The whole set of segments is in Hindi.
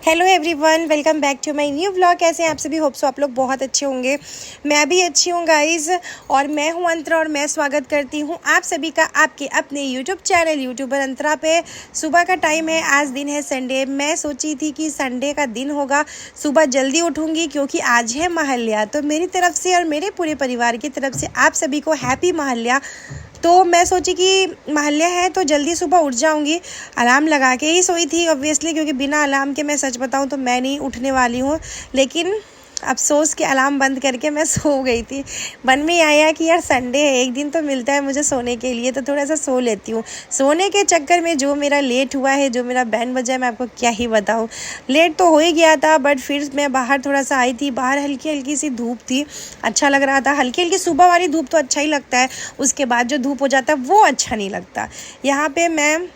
Hello everyone, welcome back to my new vlog. कैसे हैं आप सभी? होप सो आप लोग बहुत अच्छे होंगे। मैं भी अच्छी हूँ गाइज़, और मैं हूँ अंतरा और मैं स्वागत करती हूँ आप सभी का आपके अपने यूट्यूब चैनल यूट्यूबर अंतरा पे। सुबह का टाइम है, आज दिन है संडे। मैं सोची थी कि संडे का दिन होगा, सुबह जल्दी उठूँगी क्योंकि आज है महाल्या। तो मेरी तरफ से और मेरे पूरे परिवार की तरफ से आप सभी को हैप्पी महाल्या। तो मैं सोची कि महाल्या है तो जल्दी सुबह उठ जाऊंगी। अलार्म लगा के ही सोई थी ऑब्वियसली, क्योंकि बिना अलार्म के मैं सच बताऊं तो मैं नहीं उठने वाली हूँ। लेकिन अफसोस के अलार्म बंद करके मैं सो गई थी। मन में आया कि यार संडे है, एक दिन तो मिलता है मुझे सोने के लिए, तो थोड़ा सा सो लेती हूँ। सोने के चक्कर में जो मेरा लेट हुआ है, जो मेरा बैंड बजा है, मैं आपको क्या ही बताऊँ। लेट तो हो ही गया था, बट फिर मैं बाहर थोड़ा सा आई थी। बाहर हल्की हल्की सी धूप थी, अच्छा लग रहा था। हल्की हल्की सुबह वाली धूप तो अच्छा ही लगता है, उसके बाद जो धूप हो जाता है वो अच्छा नहीं लगता। यहाँ पे मैं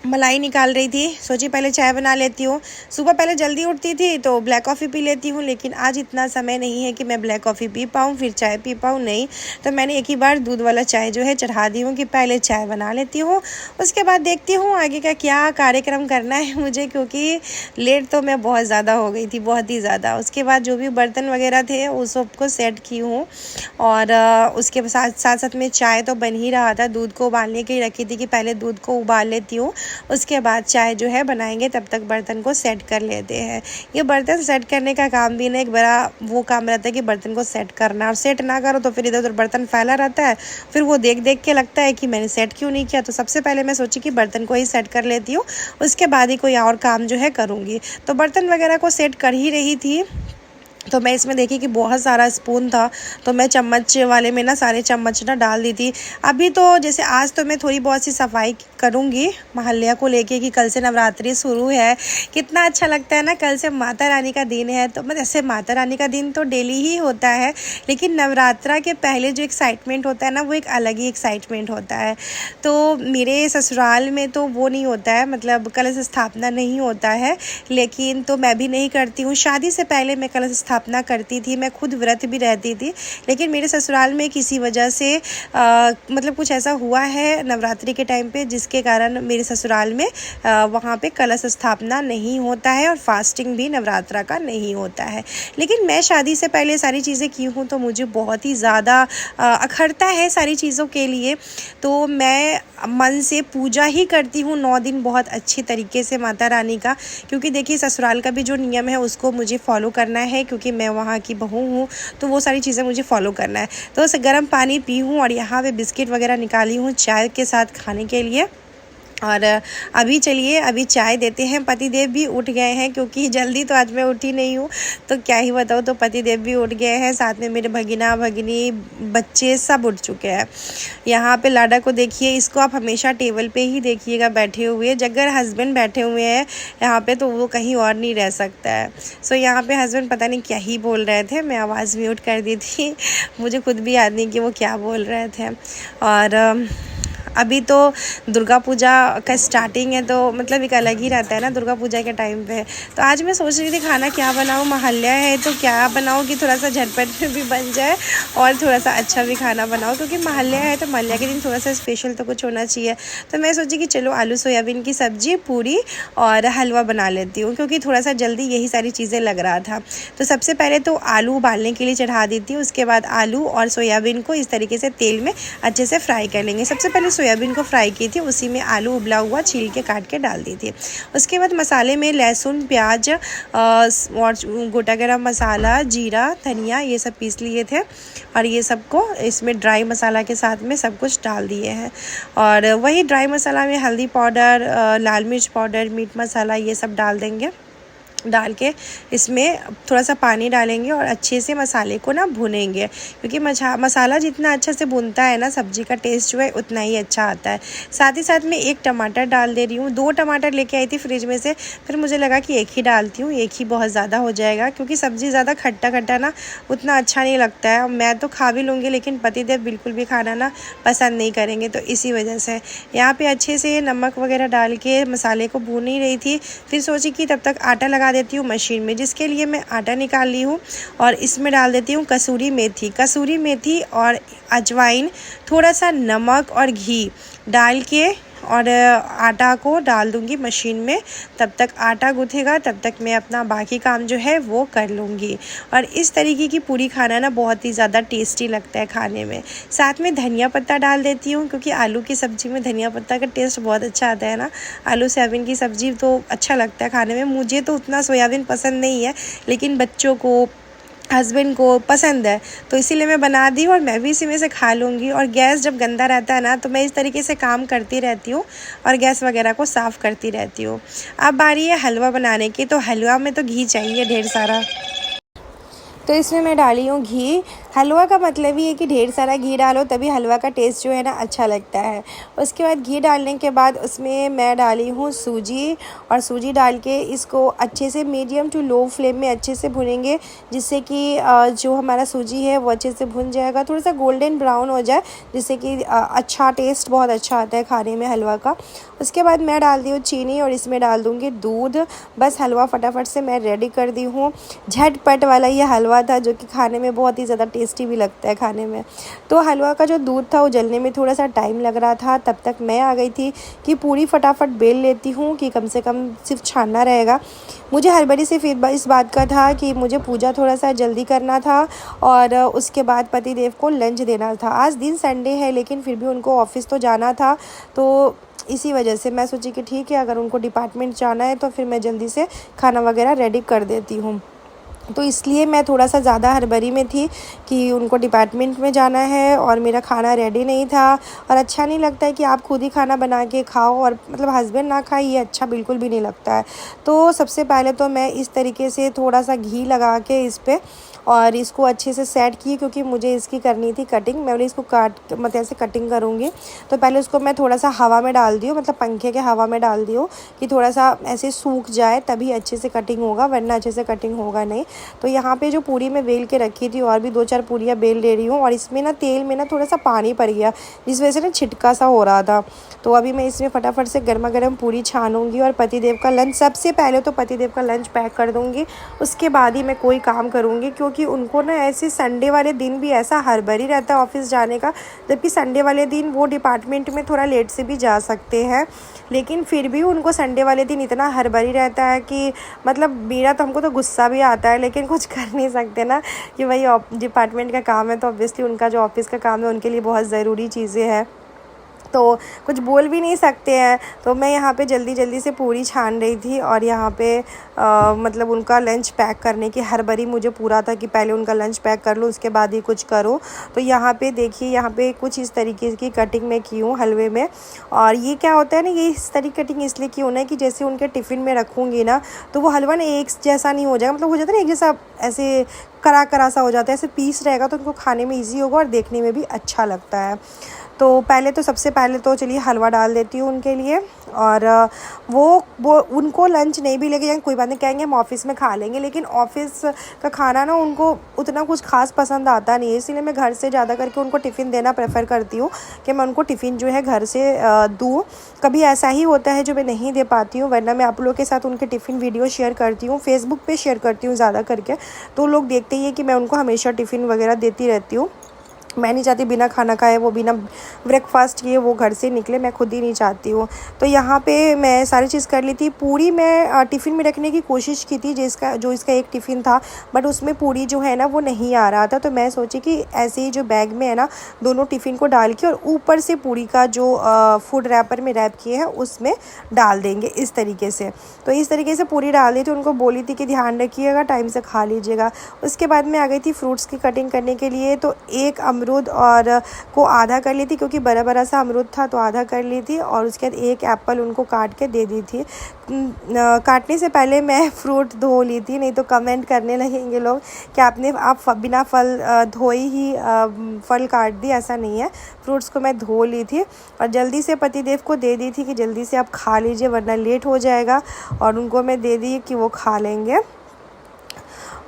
मलाई निकाल रही थी, सोची पहले चाय बना लेती हूँ। सुबह पहले जल्दी उठती थी तो ब्लैक कॉफ़ी पी लेती हूँ, लेकिन आज इतना समय नहीं है कि मैं ब्लैक कॉफ़ी पी पाऊँ फिर चाय पी पाऊँ, नहीं। तो मैंने एक ही बार दूध वाला चाय जो है चढ़ा दी हूँ कि पहले चाय बना लेती हूँ, उसके बाद देखती हूँ आगे का क्या कार्यक्रम करना है मुझे, क्योंकि लेट तो मैं बहुत ज़्यादा हो गई थी, बहुत ही ज़्यादा। उसके बाद जो भी बर्तन वगैरह थे उस सबको सेट की हूँ, और उसके साथ साथ में चाय तो बन ही रहा था। दूध को उबालने के लिए रखी थी कि पहले दूध को उबाल लेती हूँ, उसके बाद चाय जो है बनाएंगे, तब तक बर्तन को सेट कर लेते हैं। ये बर्तन सेट करने का काम भी ना एक बड़ा वो काम रहता है कि बर्तन को सेट करना, और सेट ना करो तो फिर इधर उधर बर्तन फैला रहता है, फिर वो देख देख के लगता है कि मैंने सेट क्यों नहीं किया। तो सबसे पहले मैं सोची कि बर्तन को ही सेट कर लेती हूँ, उसके बाद ही कोई और काम जो है करूँगी। तो बर्तन वगैरह को सेट कर ही रही थी, तो मैं इसमें देखी कि बहुत सारा स्पून था, तो मैं चम्मच वाले में ना सारे चम्मच ना डाल दी थी। अभी तो जैसे आज तो मैं थोड़ी बहुत सी सफाई करूँगी महाल्या को लेके कि कल से नवरात्रि शुरू है। कितना अच्छा लगता है ना, कल से माता रानी का दिन है। तो मतलब ऐसे माता रानी का दिन तो डेली ही होता है, लेकिन नवरात्रा के पहले जो एक्साइटमेंट होता है ना, वो एक अलग ही एक्साइटमेंट होता है। तो मेरे ससुराल में तो वो नहीं होता है, मतलब कलश स्थापना नहीं होता है, लेकिन तो मैं भी नहीं करती हूँ। शादी से पहले मैं कलश स्थापना करती थी, मैं खुद व्रत भी रहती थी, लेकिन मेरे ससुराल में किसी वजह से मतलब कुछ ऐसा हुआ है नवरात्रि के टाइम पे, जिसके कारण मेरे ससुराल में वहाँ पे कलश स्थापना नहीं होता है, और फास्टिंग भी नवरात्रा का नहीं होता है। लेकिन मैं शादी से पहले सारी चीज़ें की हूँ, तो मुझे बहुत ही ज़्यादा अखरता है सारी चीज़ों के लिए। तो मैं मन से पूजा ही करती हूँ 9 दिन बहुत अच्छी तरीके से माता रानी का, क्योंकि देखिए ससुराल का भी जो नियम है उसको मुझे फॉलो करना है, क्योंकि मैं वहाँ की बहू हूँ, तो वो सारी चीज़ें मुझे फॉलो करना है। तो गर्म पानी पी हूँ, और यहाँ पे बिस्किट वगैरह निकाली हूँ चाय के साथ खाने के लिए। और अभी चलिए अभी चाय देते हैं। पतिदेव भी उठ गए हैं, क्योंकि जल्दी तो आज मैं उठी नहीं हूँ, तो क्या ही बताऊँ। तो पतिदेव भी उठ गए हैं, साथ में मेरे भगिना भगिनी बच्चे सब उठ चुके हैं। यहाँ पे लाडा को देखिए, इसको आप हमेशा टेबल पे ही देखिएगा बैठे हुए। अगर हस्बैंड बैठे हुए हैं यहाँ पे तो वो कहीं और नहीं रह सकता है। सो यहाँ पे हस्बैंड पता नहीं क्या ही बोल रहे थे, मैं आवाज़ म्यूट कर दी थी, मुझे खुद भी याद नहीं कि वो क्या बोल रहे थे। और अभी तो दुर्गा पूजा का स्टार्टिंग है, तो मतलब एक अलग ही रहता है ना दुर्गा पूजा के टाइम पे। तो आज मैं सोच रही थी खाना क्या बनाऊँ, महाल्या है तो क्या बनाऊँ कि थोड़ा सा झटपट में भी बन जाए और थोड़ा सा अच्छा भी खाना बनाऊँ, क्योंकि महाल्या है तो महाल्या के दिन थोड़ा सा स्पेशल तो कुछ होना चाहिए। तो मैं सोची कि चलो आलू सोयाबीन की सब्ज़ी, पूरी और हलवा बना लेती हूँ, क्योंकि थोड़ा सा जल्दी यही सारी चीज़ें लग रहा था। तो सबसे पहले तो आलू उबालने के लिए चढ़ा देती हूँ, उसके बाद आलू और सोयाबीन को इस तरीके से तेल में अच्छे से फ्राई कर लेंगे। सबसे पहले सोयाबीन को फ्राई की थी, उसी में आलू उबला हुआ छील के काट के डाल दी थी। उसके बाद मसाले में लहसुन, प्याज और गोटा गरम मसाला, जीरा, धनिया ये सब पीस लिए थे, और ये सबको इसमें ड्राई मसाला के साथ में सब कुछ डाल दिए हैं। और वही ड्राई मसाला में हल्दी पाउडर, लाल मिर्च पाउडर, मीट मसाला ये सब डाल देंगे। डाल के इसमें थोड़ा सा पानी डालेंगे और अच्छे से मसाले को ना भुनेंगे, क्योंकि मसाला जितना अच्छा से भुनता है ना, सब्ज़ी का टेस्ट जो है उतना ही अच्छा आता है। साथ ही साथ में एक टमाटर डाल दे रही हूँ। 2 टमाटर लेके आई थी फ्रिज में से, फिर मुझे लगा कि एक ही डालती हूँ, एक ही बहुत ज़्यादा हो जाएगा, क्योंकि सब्ज़ी ज़्यादा खट्टा खट्टा ना उतना अच्छा नहीं लगता है। मैं तो खा भी लूँगी, लेकिन पतिदेव बिल्कुल भी खाना ना पसंद नहीं करेंगे, तो इसी वजह से यहाँ पर अच्छे से नमक वगैरह डाल के मसाले को भून ही रही थी। फिर सोची कि तब तक आटा लगा देती हूँ मशीन में, जिसके लिए मैं आटा निकाल ली हूँ, और इसमें डाल देती हूँ कसूरी मेथी और अजवाइन, थोड़ा सा नमक और घी डाल के और आटा को डाल दूँगी मशीन में। तब तक आटा गूँथेगा, तब तक मैं अपना बाकी काम जो है वो कर लूँगी। और इस तरीके की पूरी खाना ना बहुत ही ज़्यादा टेस्टी लगता है खाने में। साथ में धनिया पत्ता डाल देती हूँ, क्योंकि आलू की सब्ज़ी में धनिया पत्ता का टेस्ट बहुत अच्छा आता है ना। आलू सोयाबीन की सब्ज़ी तो अच्छा लगता है खाने में। मुझे तो उतना सोयाबीन पसंद नहीं है, लेकिन बच्चों को, हस्बैंड को पसंद है, तो इसीलिए मैं बना दी और मैं भी इसी में से खा लूँगी। और गैस जब गंदा रहता है ना, तो मैं इस तरीके से काम करती रहती हूँ और गैस वगैरह को साफ़ करती रहती हूँ। अब बारी है हलवा बनाने की। तो हलवा में तो घी चाहिए ढेर सारा, तो इसमें मैं डाली हूँ घी। हलवा का मतलब ही है कि ढेर सारा घी डालो, तभी हलवा का टेस्ट जो है ना अच्छा लगता है। उसके बाद घी डालने के बाद उसमें मैं डाली हूँ सूजी, और सूजी डाल के इसको अच्छे से मीडियम टू लो फ्लेम में अच्छे से भुनेंगे, जिससे कि जो हमारा सूजी है वो अच्छे से भुन जाएगा, थोड़ा सा गोल्डन ब्राउन हो जाए, जिससे कि अच्छा टेस्ट बहुत अच्छा आता है खाने में हलवा का। उसके बाद मैं डाल दी हूँ चीनी और इसमें डाल दूँगी दूध। बस हलवा फटाफट से मैं रेडी कर दी हूँ। झटपट वाला ये हलवा था, जो कि खाने में बहुत ही ज़्यादा टेस्टी भी लगता है खाने में। तो हलवा का जो दूध था वो जलने में थोड़ा सा टाइम लग रहा था, तब तक मैं आ गई थी कि पूरी फटाफट बेल लेती हूँ, कि कम से कम सिर्फ छानना रहेगा। मुझे हड़बड़ी सिर्फ इस बात का था कि मुझे पूजा थोड़ा सा जल्दी करना था, और उसके बाद पतिदेव को लंच देना था। आज दिन संडे है, लेकिन फिर भी उनको ऑफिस तो जाना था, तो इसी वजह से मैं सोची कि ठीक है, अगर उनको डिपार्टमेंट जाना है तो फिर मैं जल्दी से खाना वगैरह रेडी कर देती हूँ। तो इसलिए मैं थोड़ा सा ज़्यादा हड़बड़ी में थी कि उनको डिपार्टमेंट में जाना है और मेरा खाना रेडी नहीं था। और अच्छा नहीं लगता है कि आप खुद ही खाना बना के खाओ और मतलब हस्बैंड ना खाए, ये अच्छा बिल्कुल भी नहीं लगता है। तो सबसे पहले तो मैं इस तरीके से थोड़ा सा घी लगा के इस पर और इसको अच्छे से सेट की, क्योंकि मुझे इसकी करनी थी कटिंग। मैं बोली इसको मतलब ऐसे कटिंग करूँगी, तो पहले उसको मैं थोड़ा सा हवा में डाल दी हूँ, मतलब पंखे के हवा में डाल दी हूँ, कि थोड़ा सा ऐसे सूख जाए, तभी अच्छे से कटिंग होगा, वरना अच्छे से कटिंग होगा नहीं। तो यहाँ पे जो पूरी मैं बेल के रखी थी, और भी 2-4 पूरियाँ बेल ले रही हूँ, और इसमें ना तेल में ना थोड़ा सा पानी पड़ गया, जिस वजह से ना छिटका सा हो रहा था। तो अभी मैं इसमें फटाफट से गर्मा गर्म पूरी छानूंगी और पतिदेव का लंच, सबसे पहले तो पतिदेव का लंच पैक कर दूंगी, उसके बाद ही मैं कोई काम करूंगी। क्योंकि उनको ना ऐसे संडे वाले दिन भी ऐसा हड़बड़ी रहता है ऑफिस जाने का, जबकि संडे वाले दिन वो डिपार्टमेंट में थोड़ा लेट से भी जा सकते हैं, लेकिन फिर भी उनको संडे वाले दिन इतना हड़बड़ी रहता है कि मतलब मेरा तो, हमको तो गुस्सा भी आता है, लेकिन कुछ कर नहीं सकते ना, कि भाई डिपार्टमेंट का काम है, तो ऑब्वियसली उनका जो ऑफिस का काम है उनके लिए बहुत ज़रूरी चीज़ें हैं, तो कुछ बोल भी नहीं सकते हैं। तो मैं यहाँ पे जल्दी जल्दी से पूरी छान रही थी, और यहाँ पे मतलब उनका लंच पैक करने की हड़बड़ी मुझे पूरा था कि पहले उनका लंच पैक कर लो, उसके बाद ही कुछ करो। तो यहाँ पे देखिए, यहाँ पे कुछ इस तरीके की कटिंग मैं की हूँ हलवे में। और ये क्या होता है ना, ये इस तरीके कटिंग इसलिए की होना है कि जैसे उनके टिफ़िन में रखूँगी ना, तो वो हलवा ना एक जैसा नहीं हो जाएगा, मतलब हो जाता है ना एक जैसा, ऐसे करा करा सा हो जाता है, ऐसे पीस रहेगा, तो उनको खाने में ईजी होगा और देखने में भी अच्छा लगता है। तो पहले तो सबसे पहले तो चलिए हलवा डाल देती हूँ उनके लिए। और वो उनको लंच नहीं भी लेके जाएंगे, कोई बात नहीं, कहेंगे हम ऑफ़िस में खा लेंगे, लेकिन ऑफ़िस का खाना ना उनको उतना कुछ खास पसंद आता नहीं है, इसीलिए मैं घर से ज़्यादा करके उनको टिफ़िन देना प्रेफर करती हूँ, कि मैं उनको टिफ़िन जो है घर से दूँ। कभी ऐसा ही होता है जो मैं नहीं दे पाती हूँ, वरना मैं आप लोगों के साथ उनके टिफ़िन वीडियो शेयर करती हूँ, फेसबुक पे शेयर करती हूँ ज़्यादा करके, तो लोग देखते ही हैं कि मैं उनको हमेशा टिफ़िन वगैरह देती रहती हूँ। मैं नहीं चाहती बिना खाना खाए, वो बिना ब्रेकफास्ट किए वो घर से निकले, मैं खुद ही नहीं चाहती हूँ। तो यहाँ पे मैं सारी चीज़ कर ली थी। पूरी मैं टिफ़िन में रखने की कोशिश की थी, जो इसका एक टिफ़िन था, बट उसमें पूरी जो है ना वो नहीं आ रहा था। तो मैं सोची कि ऐसे ही जो बैग में है ना, दोनों टिफ़िन को डाल के और ऊपर से पूरी का जो फूड रैपर में रैप किए हैं उसमें डाल देंगे इस तरीके से। तो इस तरीके से पूरी डाल दी थी, उनको बोली थी कि ध्यान रखिएगा, टाइम से खा लीजिएगा। उसके बाद मैं आ गई थी फ्रूट्स की कटिंग करने के लिए। तो एक अमरूद और को आधा कर ली थी, क्योंकि बड़ा बड़ा सा अमरूद था, तो आधा कर ली थी। और उसके बाद एक एप्पल उनको काट के दे दी थी। काटने से पहले मैं फ्रूट धो ली थी, नहीं तो कमेंट करने लगेंगे लोग कि आप बिना फल धोए ही फल काट दी। ऐसा नहीं है, फ्रूट्स को मैं धो ली थी और जल्दी से पतिदेव को दे दी थी कि जल्दी से आप खा लीजिए, वरना लेट हो जाएगा। और उनको मैं दे दी कि वो खा लेंगे।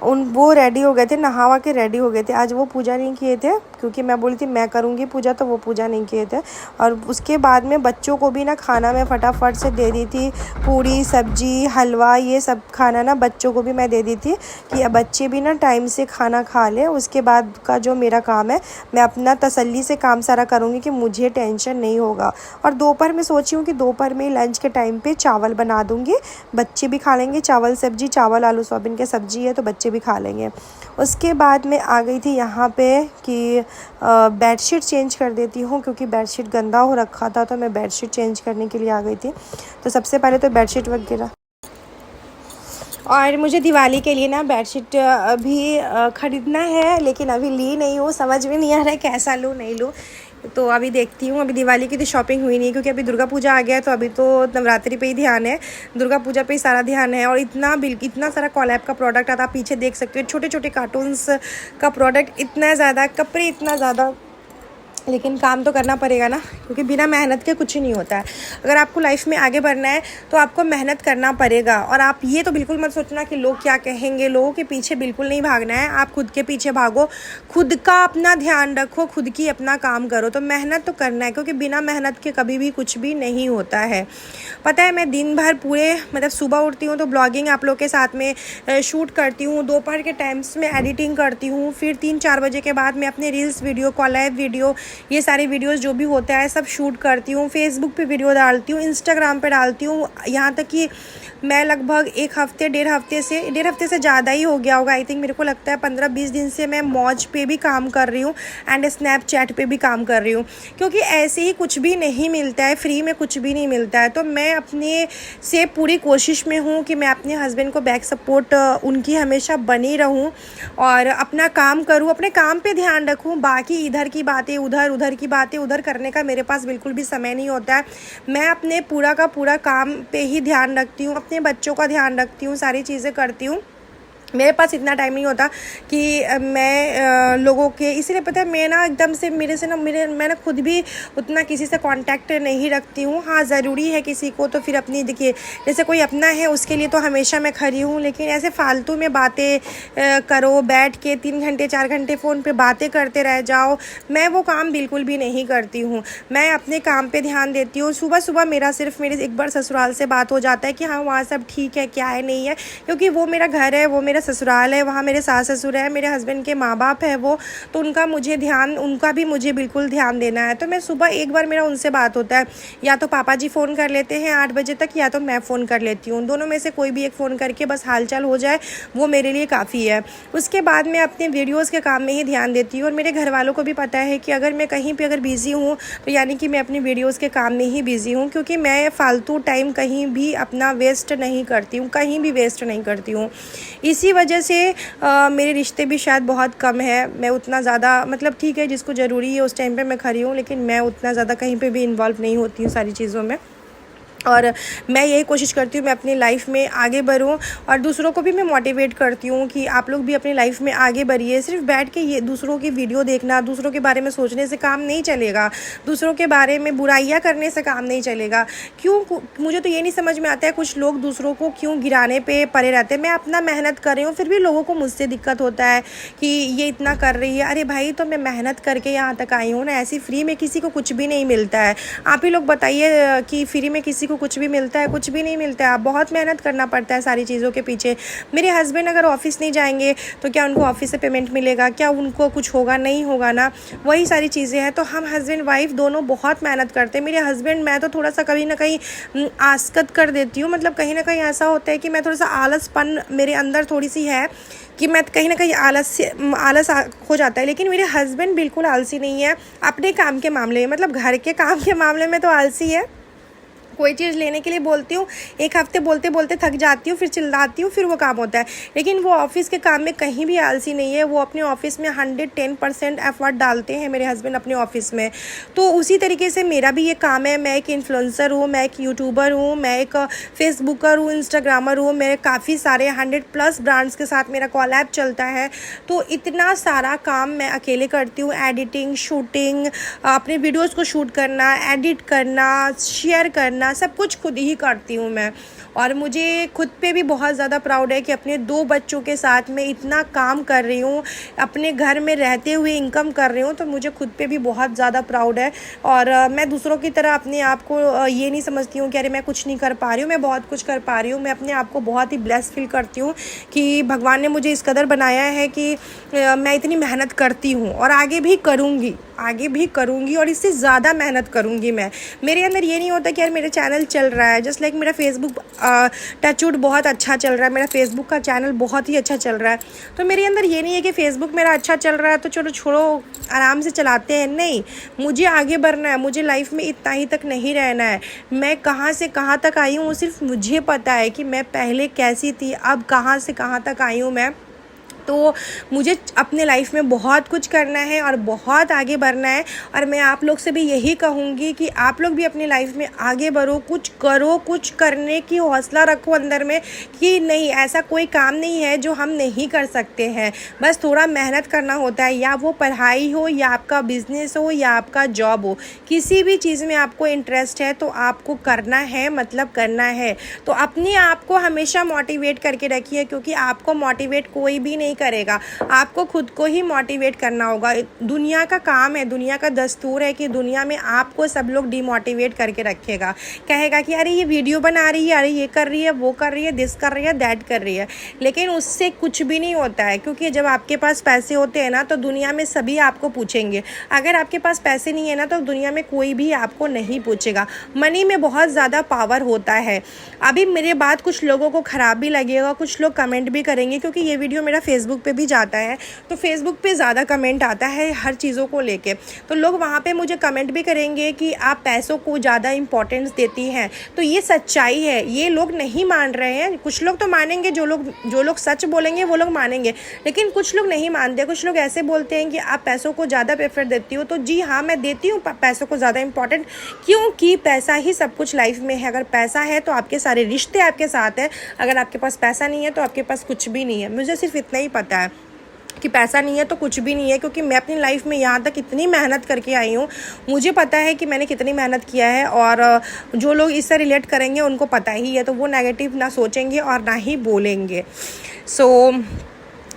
वो रेडी हो गए थे, नहावा के रेडी हो गए थे। आज वो पूजा नहीं किए थे, क्योंकि मैं बोली थी मैं करूँगी पूजा, तो वो पूजा नहीं किए थे। और उसके बाद में बच्चों को भी ना खाना मैं फटाफट से दे दी थी, पूरी सब्जी हलवा ये सब खाना ना बच्चों को भी मैं दे दी थी कि अब बच्चे भी ना टाइम से खाना खा लें। उसके बाद का जो मेरा काम है मैं अपना तसल्ली से काम सारा करूँगी कि मुझे टेंशन नहीं होगा। और दोपहर में सोची हूँ कि दोपहर में लंच के टाइम पे चावल बना दूँगी, बच्चे भी खा लेंगे चावल सब्जी, चावल आलू सोयाबीन की सब्जी है तो बच्चे भी खा लेंगे। उसके बाद मैं आ गई थी यहाँ पे कि बेडशीट चेंज कर देती हूँ, क्योंकि बेडशीट गंदा हो रखा था तो मैं बेडशीट चेंज करने के लिए आ गई थी। तो सबसे पहले तो बेडशीट वगैरह, और मुझे दिवाली के लिए ना बेडशीट अभी ख़रीदना है, लेकिन अभी ली नहीं हूँ, समझ में नहीं आ रहा है कैसा लूँ नहीं लूँ। तो अभी देखती हूँ। अभी दिवाली की तो शॉपिंग हुई नहीं, क्योंकि अभी दुर्गा पूजा आ गया है, तो अभी तो नवरात्रि पे ही ध्यान है, दुर्गा पूजा पे ही सारा ध्यान है। और इतना सारा कॉलैब का प्रोडक्ट आता, आप पीछे देख सकते हो, छोटे छोटे कार्टून्स का प्रोडक्ट इतना ज़्यादा, कपड़े इतना ज़्यादा, लेकिन काम तो करना पड़ेगा ना, क्योंकि बिना मेहनत के कुछ नहीं होता है। अगर आपको लाइफ में आगे बढ़ना है तो आपको मेहनत करना पड़ेगा। और आप ये तो बिल्कुल मत सोचना कि लोग क्या कहेंगे, लोगों के पीछे बिल्कुल नहीं भागना है, आप खुद के पीछे भागो, खुद का अपना ध्यान रखो, खुद की अपना काम करो। तो मेहनत तो करना है, क्योंकि बिना मेहनत के कभी भी कुछ भी नहीं होता है। पता है, मैं दिन भर पूरे मतलब सुबह उठती हूँ तो ब्लॉगिंग आप लोग के साथ में शूट करती हूँ, दोपहर के टाइम्स में एडिटिंग करती हूँ, फिर 3-4 बजे के बाद मैं अपने रील्स वीडियो, कॉलैब वीडियो, ये सारे वीडियोस जो भी होता है सब शूट करती हूँ, फेसबुक पे वीडियो डालती हूँ, इंस्टाग्राम पे डालती हूँ। यहाँ तक कि मैं लगभग 1 हफ्ते डेढ़ हफ्ते से ज़्यादा ही हो गया होगा, आई थिंक मेरे को लगता है 15-20 दिन से मैं मौज पे भी काम कर रही हूँ एंड स्नैपचैट पे भी काम कर रही हूँ, क्योंकि ऐसे ही कुछ भी नहीं मिलता है, फ्री में कुछ भी नहीं मिलता है। तो मैं अपने से पूरी कोशिश में हूँ कि मैं अपने हस्बैंड को बैक सपोर्ट उनकी हमेशा बनी रहूँ और अपना काम करूँ, अपने काम पे ध्यान रखूँ। बाकी इधर की बातें उधर की बातें उधर करने का मेरे पास बिल्कुल भी समय नहीं होता है। मैं अपने पूरा का पूरा काम पे ही ध्यान रखती हूँ, अपने बच्चों का ध्यान रखती हूँ, सारी चीज़ें करती हूँ। मेरे पास इतना टाइम नहीं होता कि मैं लोगों के, इसीलिए पता है मैं ना एकदम से मैं ना खुद भी उतना किसी से कांटेक्ट नहीं रखती हूँ। हाँ, ज़रूरी है किसी को तो फिर अपनी, देखिए जैसे कोई अपना है उसके लिए तो हमेशा मैं खड़ी हूँ, लेकिन ऐसे फालतू में बातें करो, बैठ के 3 घंटे 4 घंटे फ़ोन पे बातें करते रह जाओ, मैं वो काम बिल्कुल भी नहीं करती हूँ। मैं अपने काम पे ध्यान देती हूँ। सुबह सुबह मेरा सिर्फ मेरे एक बार ससुराल से बात हो जाता है कि हाँ वहाँ सब ठीक है क्या है नहीं है, क्योंकि वो मेरा घर है, वो मेरा ससुराल है, वहाँ मेरे सास ससुर है, मेरे हस्बैंड के माँ बाप है वो, तो उनका भी मुझे बिल्कुल ध्यान देना है। तो मैं सुबह एक बार मेरा उनसे बात होता है, या तो पापा जी फ़ोन कर लेते हैं 8 बजे तक, या तो मैं फ़ोन कर लेती हूँ, दोनों में से कोई भी एक फ़ोन करके बस हालचाल हो जाए वो मेरे लिए काफ़ी है। उसके बाद मैं अपने वीडियोज़ के काम में ही ध्यान देती हूँ। और मेरे घर वालों को भी पता है कि अगर मैं कहीं पर अगर बिज़ी हूँ तो यानी कि मैं अपनी वीडियोज़ के काम में ही बिज़ी हूँ, क्योंकि मैं फ़ालतू टाइम कहीं भी अपना वेस्ट नहीं करती हूँ, कहीं भी वेस्ट नहीं करती हूँ। इसी वजह से मेरे रिश्ते भी शायद बहुत कम है। मैं उतना ज़्यादा, मतलब ठीक है जिसको ज़रूरी है उस टाइम पे मैं खड़ी हूँ, लेकिन मैं उतना ज़्यादा कहीं पे भी इन्वॉल्व नहीं होती हूँ सारी चीज़ों में। और मैं यही कोशिश करती हूँ मैं अपनी लाइफ में आगे बढ़ूँ, और दूसरों को भी मैं मोटिवेट करती हूँ कि आप लोग भी अपनी लाइफ में आगे बढ़िए। सिर्फ बैठ के ये दूसरों की वीडियो देखना, दूसरों के बारे में सोचने से काम नहीं चलेगा, दूसरों के बारे में बुराइयाँ करने से काम नहीं चलेगा। क्यों, मुझे तो ये नहीं समझ में आता है कुछ लोग दूसरों को क्यों गिराने पे पड़े रहते हैं। मैं अपना मेहनत कर रही हूँ, फिर भी लोगों को मुझसे दिक्कत होता है कि ये इतना कर रही है। अरे भाई, तो मैं मेहनत करके यहाँ तक आई हूँ ना, ऐसी फ्री में किसी को कुछ भी नहीं मिलता है। आप ही लोग बताइए कि फ्री में किसी को कुछ भी मिलता है? कुछ भी नहीं मिलता है। आप बहुत मेहनत करना पड़ता है सारी चीज़ों के पीछे। मेरे हस्बैंड अगर ऑफिस नहीं जाएंगे तो क्या उनको ऑफिस से पेमेंट मिलेगा? क्या उनको कुछ होगा? नहीं होगा ना। वही सारी चीज़ें हैं। तो हम हस्बैंड वाइफ दोनों बहुत मेहनत करते हैं। मेरे हस्बैंड, मैं तो थोड़ा सा कहीं ना कहीं आस्कत कर देती हूँ, मतलब कहीं ना कहीं ऐसा होता है कि मैं थोड़ा सा आलसपन मेरे अंदर थोड़ी सी है कि मैं कहीं ना कहीं आलस हो जाता है। लेकिन मेरे हस्बैंड बिल्कुल आलसी नहीं है अपने काम के मामले में, मतलब घर के काम के मामले में तो आलसी है। कोई चीज़ लेने के लिए बोलती हूँ, एक हफ्ते बोलते बोलते थक जाती हूँ, फिर चिल्लाती हूँ, फिर वो काम होता है। लेकिन वो ऑफ़िस के काम में कहीं भी आलसी नहीं है। वो अपने ऑफ़िस में 110% एफर्ट डालते हैं मेरे हस्बैंड अपने ऑफ़िस में। तो उसी तरीके से मेरा भी ये काम है। मैं एक इन्फ्लुएंसर हूँ, मैं एक यूट्यूबर हूँ, मैं एक फेसबुकर हूँ, इंस्टाग्रामर हूँ। मेरे काफ़ी सारे 100+ ब्रांड्स के साथ मेरा कॉलैब चलता है। तो इतना सारा काम मैं अकेले करती हूँ। एडिटिंग, शूटिंग, अपने वीडियोज़ को शूट करना, एडिट करना, शेयर करना, सब कुछ खुद ही करती हूँ मैं। और मुझे खुद पे भी बहुत ज़्यादा प्राउड है कि अपने 2 बच्चों के साथ मैं इतना काम कर रही हूँ, अपने घर में रहते हुए इनकम कर रही हूँ, तो मुझे खुद पे भी बहुत ज़्यादा प्राउड है। और मैं दूसरों की तरह अपने आप को ये नहीं समझती हूँ कि अरे मैं कुछ नहीं कर पा रही हूँ, मैं बहुत कुछ कर पा रही हूँ। मैं अपने आप को बहुत ही ब्लेस फील करती हूँ कि भगवान ने मुझे इस कदर बनाया है कि मैं इतनी मेहनत करती हूँ और आगे भी करूँगी और इससे ज़्यादा मेहनत करूँगी मैं। मेरे अंदर ये नहीं होता कि यार मेरा चैनल चल रहा है, जस्ट लाइक मेरा फेसबुक टचवुड बहुत अच्छा चल रहा है, मेरा फेसबुक का चैनल बहुत ही अच्छा चल रहा है। तो मेरे अंदर ये नहीं है कि फेसबुक मेरा अच्छा चल रहा है तो चलो छोड़ो आराम से चलाते हैं, नहीं, मुझे आगे बढ़ना है, मुझे लाइफ में इतना ही तक नहीं रहना है। मैं कहाँ से कहाँ तक आई हूँ सिर्फ मुझे पता है कि मैं पहले कैसी थी, अब कहाँ से कहाँ तक आई हूँ मैं। तो मुझे अपने लाइफ में बहुत कुछ करना है और बहुत आगे बढ़ना है। और मैं आप लोग से भी यही कहूँगी कि आप लोग भी अपनी लाइफ में आगे बढ़ो, कुछ करो, कुछ करने की हौसला रखो अंदर में कि नहीं, ऐसा कोई काम नहीं है जो हम नहीं कर सकते हैं। बस थोड़ा मेहनत करना होता है, या वो पढ़ाई हो या आपका बिजनेस हो या आपका जॉब हो, किसी भी चीज़ में आपको इंटरेस्ट है तो आपको करना है, मतलब करना है। तो अपने आप को हमेशा मोटिवेट करके रखिए, क्योंकि आपको मोटिवेट कोई भी नहीं करेगा, आपको खुद को ही मोटिवेट करना होगा। दुनिया का काम है, दुनिया का दस्तूर है कि दुनिया में आपको सब लोग डिमोटिवेट करके रखेगा, कहेगा कि अरे ये वीडियो बना रही है, अरे ये कर रही है, वो कर रही है, दिस कर रही है, दैट कर रही है। लेकिन उससे कुछ भी नहीं होता है, क्योंकि जब आपके पास पैसे होते हैं ना तो दुनिया में सभी आपको पूछेंगे। अगर आपके पास पैसे नहीं है ना तो दुनिया में कोई भी आपको नहीं पूछेगा। मनी में बहुत ज़्यादा पावर होता है। अभी मेरे बात कुछ लोगों को ख़राब भी लगेगा, कुछ लोग कमेंट भी करेंगे, क्योंकि ये वीडियो मेरा फेसबुक पे भी जाता है तो फेसबुक पे ज़्यादा कमेंट आता है हर चीज़ों को लेके। तो लोग वहाँ पे मुझे कमेंट भी करेंगे कि आप पैसों को ज़्यादा इंपॉर्टेंस देती हैं। तो ये सच्चाई है, ये लोग नहीं मान रहे हैं। कुछ लोग तो मानेंगे, जो लोग सच बोलेंगे वो लोग मानेंगे, लेकिन कुछ लोग नहीं मानते। कुछ लोग ऐसे बोलते हैं कि आप पैसों को ज़्यादा प्रेफर देती हो। तो जी हाँ, मैं देती हूँ पैसों को ज़्यादा इंपॉर्टेंट, क्योंकि पैसा ही सब कुछ लाइफ में है। अगर पैसा है तो आपके सारे रिश्ते आपके साथ हैं, अगर आपके पास पैसा नहीं है तो आपके पास कुछ भी नहीं है। मुझे सिर्फ इतना ही पता है कि पैसा नहीं है तो कुछ भी नहीं है, क्योंकि मैं अपनी लाइफ में यहाँ तक इतनी मेहनत करके आई हूँ। मुझे पता है कि मैंने कितनी मेहनत किया है, और जो लोग इससे रिलेट करेंगे उनको पता ही है, तो वो नेगेटिव ना सोचेंगे और ना ही बोलेंगे।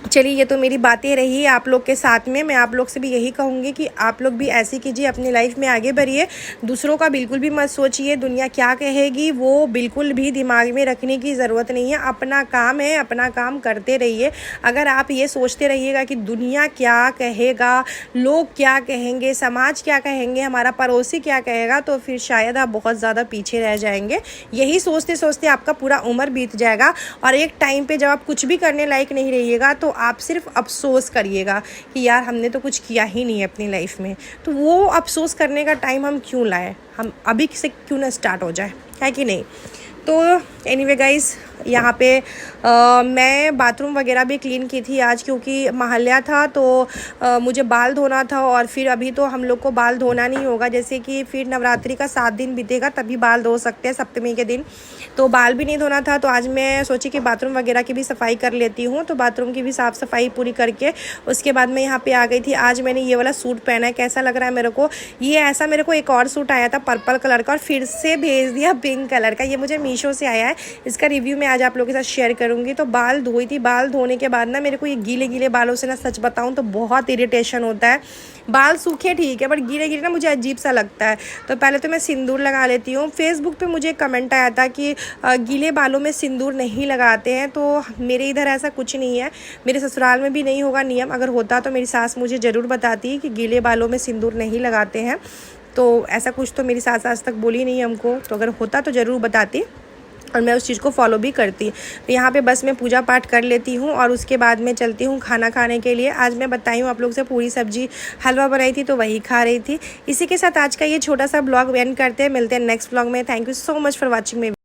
चलिए, ये तो मेरी बातें रही आप लोग के साथ में। मैं आप लोग से भी यही कहूँगी कि आप लोग भी ऐसे कीजिए, अपनी लाइफ में आगे बढ़िए, दूसरों का बिल्कुल भी मत सोचिए, दुनिया क्या कहेगी वो बिल्कुल भी दिमाग में रखने की ज़रूरत नहीं है। अपना काम है, अपना काम करते रहिए। अगर आप ये सोचते रहिएगा कि दुनिया क्या कहेगा, लोग क्या कहेंगे, समाज क्या कहेंगे, हमारा पड़ोसी क्या कहेगा, तो फिर शायद आप बहुत ज़्यादा पीछे रह जाएंगे। यही सोचते सोचते आपका पूरा उम्र बीत जाएगा, और एक टाइम पे जब आप कुछ भी करने लायक नहीं रहिएगा तो आप सिर्फ अफसोस करिएगा कि यार हमने तो कुछ किया ही नहीं है अपनी लाइफ में। तो वो अफसोस करने का टाइम हम क्यों लाए, हम अभी से क्यों ना स्टार्ट हो जाए, है कि नहीं। तो एनीवे गाइस, यहाँ पे मैं बाथरूम वगैरह भी क्लीन की थी आज, क्योंकि महल्या था तो मुझे बाल धोना था। और फिर अभी तो हम लोग को बाल धोना नहीं होगा, जैसे कि फिर नवरात्रि का 7 दिन बीतेगा तभी बाल धो सकते हैं, सप्तमी के दिन। तो बाल भी नहीं धोना था, तो आज मैं सोची कि बाथरूम वगैरह की भी सफाई कर लेती हूँ। तो बाथरूम की भी साफ़ सफाई पूरी करके उसके बाद मैं यहाँ पे आ गई थी। आज मैंने ये वाला सूट पहना है, कैसा लग रहा है मेरे को। ये ऐसा मेरे को एक और सूट आया था पर्पल कलर का, और फिर से भेज दिया पिंक कलर का। ये मुझे मीशो से आया है, इसका रिव्यू मैं आज आप लोगों के साथ शेयर करूँगी। तो बाल धोई थी, बाल धोने के बाद ना मेरे को ये गीले गीले बालों से ना, सच बताऊँ तो बहुत इरिटेशन होता है। बाल सूखे ठीक है, बट गीले गीले ना मुझे अजीब सा लगता है। तो पहले तो मैं सिंदूर लगा लेती हूँ। फेसबुक पे मुझे कमेंट आया था कि गीले बालों में सिंदूर नहीं लगाते हैं, तो मेरे इधर ऐसा कुछ नहीं है, मेरे ससुराल में भी नहीं होगा नियम। अगर होता तो मेरी सास मुझे ज़रूर बताती कि गीले बालों में सिंदूर नहीं लगाते हैं। तो ऐसा कुछ तो मेरी सास आज तक बोली नहीं हमको, तो अगर होता तो ज़रूर बताती और मैं उस चीज़ को फॉलो भी करती। तो यहाँ पे बस मैं पूजा पाठ कर लेती हूँ और उसके बाद मैं चलती हूँ खाना खाने के लिए। आज मैं बताई हूँ आप लोग से, पूरी सब्जी हलवा बनाई थी तो वही खा रही थी। इसी के साथ आज का ये छोटा सा ब्लॉग एंड करते हैं, मिलते हैं नेक्स्ट ब्लॉग में। Thank you so much for watching.